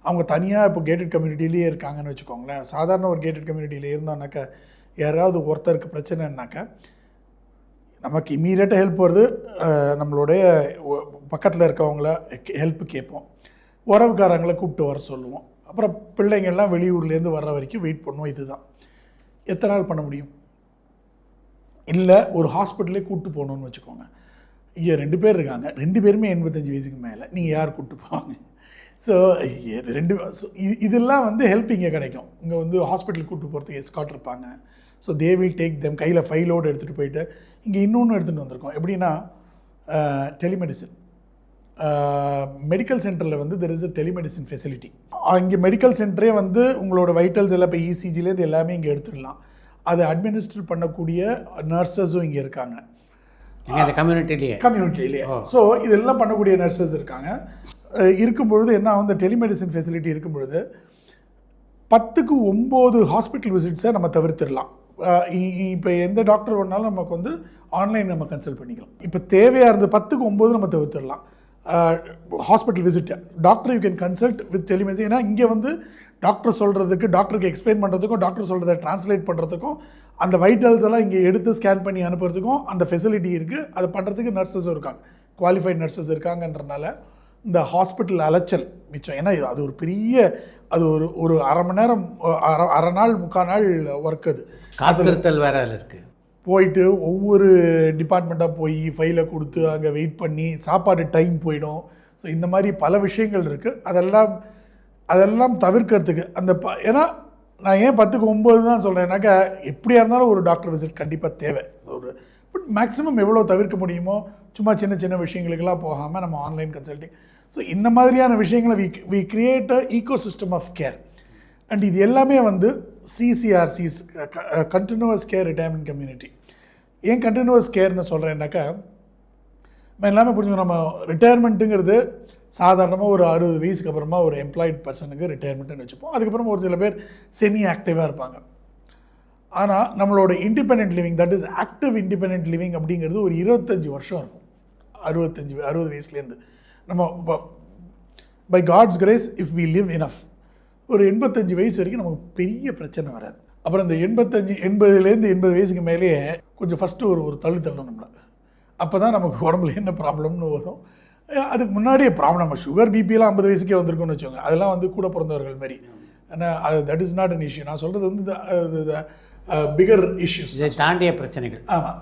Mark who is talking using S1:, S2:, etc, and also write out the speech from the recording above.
S1: அவங்க தனியாக இப்போ கேட்டட் கம்யூனிட்டிலேயே இருக்காங்கன்னு வச்சுக்கோங்களேன். சாதாரண ஒரு கேட்டட் கம்யூனிட்டியில் இருந்தோம்னாக்கா யாராவது ஒருத்தருக்கு பிரச்சனைனாக்கா நமக்கு இம்மீடியட்டாக ஹெல்ப் வருது, நம்மளுடைய பக்கத்தில் இருக்கவங்கள ஹெல்ப் கேட்போம், உறவுக்காரங்களை கூப்பிட்டு வர சொல்லுவோம், அப்புறம் பிள்ளைங்கள்லாம் வெளியூர்லேருந்து வர்ற வரைக்கும் வெயிட் பண்ணுவோம். இதுதான் எத்தனை நாள் பண்ண முடியும்? இல்லை ஒரு ஹாஸ்பிட்டலே கூப்பிட்டு போகணுன்னு வச்சுக்கோங்க. இங்கே 2 பேர் இருக்காங்க, 2 பேருமே 85 வயசுக்கு மேலே, நீங்கள் யார் கூப்பிட்டு போவாங்க? ஸோ இதெல்லாம் வந்து ஹெல்ப் இங்கே கிடைக்கும். இங்கே வந்து ஹாஸ்பிட்டல் கூப்பிட்டு போகிறதுக்கு எஸ்கார்ட் இருப்பாங்க. So they will take them, கையில் ஃபைலோடு எடுத்துகிட்டு போயிட்டு. இங்கே இன்னொன்று எடுத்துகிட்டு வந்திருக்கோம். எப்படின்னா டெலிமெடிசன். மெடிக்கல் சென்டரில் வந்து there is a telemedicine facility. இங்கே மெடிக்கல் சென்டரே வந்து உங்களோட வைட்டல்ஸ் எல்லாம் இப்போ இசிஜிலேருந்து எல்லாமே இங்கே எடுத்துடலாம். அதை அட்மினிஸ்டர் பண்ணக்கூடிய நர்சஸும் இங்கே இருக்காங்க கம்யூனிட்டிலேயே. ஸோ இதெல்லாம் பண்ணக்கூடிய நர்சஸ் இருக்காங்க. இருக்கும்பொழுது என்ன அந்த டெலிமெடிசன் ஃபெசிலிட்டி இருக்கும்பொழுது 10க்கு 9 ஹாஸ்பிட்டல் விசிட்ஸை நம்ம தவிர்த்திடலாம். இப்போ எந்த டாக்டர் வேணாலும் நமக்கு வந்து ஆன்லைன் நம்ம கன்சல்ட் பண்ணிக்கலாம். இப்போ தேவையாக இருந்த 10க்கு 9 நம்ம தவிர்த்திடலாம் ஹாஸ்பிட்டல் விசிட்டை. Doctor you can consult with telemedicine. ஏன்னா இங்கே வந்து டாக்டர் சொல்கிறதுக்கு, டாக்டருக்கு எக்ஸ்பிளைன் பண்ணுறதுக்கும், டாக்டர் சொல்கிறத ட்ரான்ஸ்லேட் பண்ணுறதுக்கும், அந்த வைட்டல்ஸ் எல்லாம் இங்கே எடுத்து ஸ்கேன் பண்ணி அனுப்புறதுக்கும் அந்த ஃபெசிலிட்டி இருக்குது. அதை பண்ணுறதுக்கு நர்சஸும் இருக்காங்க, குவாலிஃபைட் நர்சஸ் இருக்காங்கன்றனால இந்த ஹாஸ்பிட்டல் அலைச்சல் மிச்சம். ஏன்னா அது ஒரு பெரிய, அது ஒரு அரை மணி நேரம், அரை நாள் 3/4 நாள் ஒர்க். அது
S2: காத்திருத்தல் வேற இருக்குது.
S1: போயிட்டு ஒவ்வொரு டிபார்ட்மெண்ட்டாக போய் ஃபைலை கொடுத்து அங்கே வெயிட் பண்ணி சாப்பாடு டைம் போயிடும். ஸோ இந்த மாதிரி பல விஷயங்கள் இருக்குது. அதெல்லாம் தவிர்க்கிறதுக்கு அந்த ஏன்னா நான் ஏன் 10க்கு 9 தான் சொல்கிறேன்னாக்கா, எப்படியா இருந்தாலும் ஒரு டாக்டர் விசிட் கண்டிப்பாக தேவை. பட் மேக்ஸிமம் எவ்வளோ தவிர்க்க முடியுமோ, சும்மா சின்ன சின்ன விஷயங்களுக்கெல்லாம் போகாமல் நம்ம ஆன்லைன் கன்சல்டிங். ஸோ இந்த மாதிரியான விஷயங்களை we create a ecosystem of care. And இது எல்லாமே வந்து CCRCs, continuous care retirement community. ஏன் கண்டினியூவஸ் கேர்னு சொல்கிறேன்னாக்கா, நம்ம எல்லாமே புரிஞ்சுக்கணும். நம்ம ரிட்டையர்மெண்ட்டுங்கிறது சாதாரணமாக ஒரு 60 வயசுக்கு அப்புறமா ஒரு எம்ப்ளாய்டு பர்சனுக்கு ரிட்டையர்மெண்ட்டுன்னு வச்சுப்போம். அதுக்கப்புறம் ஒரு சில பேர் செமி ஆக்டிவாக இருப்பாங்க. ஆனால் நம்மளோட independent living, that is active independent living அப்படிங்கிறது ஒரு 25 வருஷம் இருக்கும். 60 வயசுலேருந்து நம்ம by God's grace if we live enough ஒரு 85 வயசு வரைக்கும் நமக்கு பெரிய பிரச்சனை வராது. அப்புறம் இந்த 80லேருந்து 80 வயசுக்கு மேலேயே கொஞ்சம் ஃபஸ்ட்டு ஒரு தள்ளணும் நம்மளை. அப்போ தான் நமக்கு உடம்புல என்ன ப்ராப்ளம்னு வரும். அதுக்கு முன்னாடியே ப்ராப்ளம், நம்ம சுகர் பிபிலாம் 50 வயசுக்கே வந்திருக்குன்னு வச்சுக்கோங்க. அதெல்லாம் வந்து கூட பிறந்தவர்கள் மாதிரி. ஆனால் அது that is not an issue. நான் சொல்கிறது வந்து பிகர் இஷ்யூஸ்,
S2: தாண்டிய பிரச்சனைகள்.
S1: ஆமாம்.